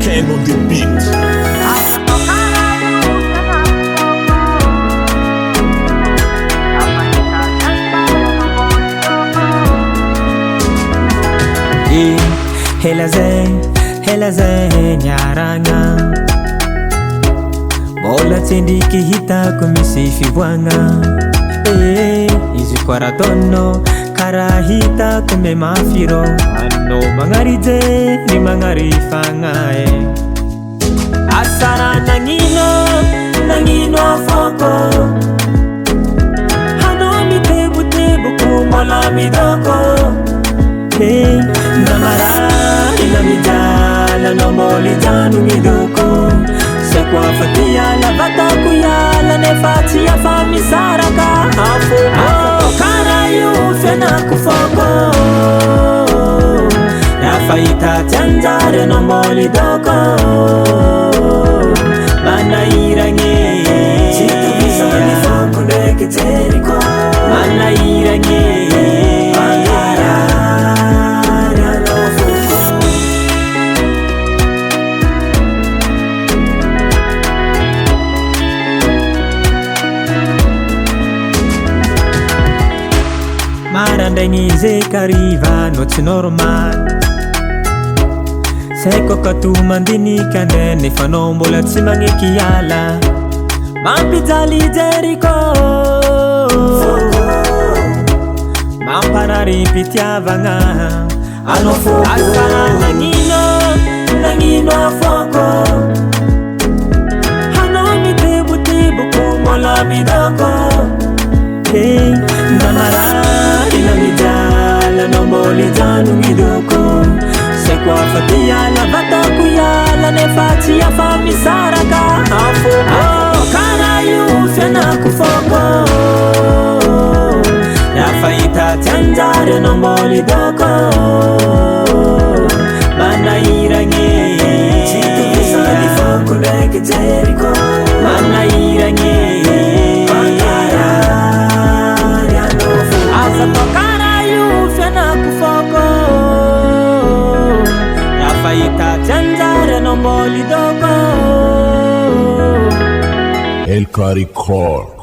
Ken on the beat. Hela zay nyaragna mbola tsendriky hitako misy fivoagna. Izy koa raha ataonao karaha hitako me mafiro. Anao magnarije ny magnarifagna asara nagnino afoko. Hanao miteboteboko mbola midoko. Namarari na mijala no moli janu midoko. Sekwa fatia la batako yala nefati ya famisaraka. Afoko kana yufe na kufoko. Nafaita tianjare no moli doko. Mana irange chitu bisa ni foko ndeke teriko. Mana irange marandagnize kariva no tsy normal. Saiko katu mandinika nefa anao mbola tsy magneky ala. Mampijaly Jeriko mamparary mpitiavagna. Anao foko asara nagnino afoko. Hanao miteboteboko mbola midoko. Namarari na mijala no mbola janu midoko. Sekwa fatia la batako yala nefati ya famisaraka. Afoko kana yufe na kufoko. Nafaita tianjare no mbola doko. Mana irange chitu bisa ni foko ndeke Jeriko. Mana irange tokana yufe na kufoko. Nafaita tianjare no mbola doko. El Caricor.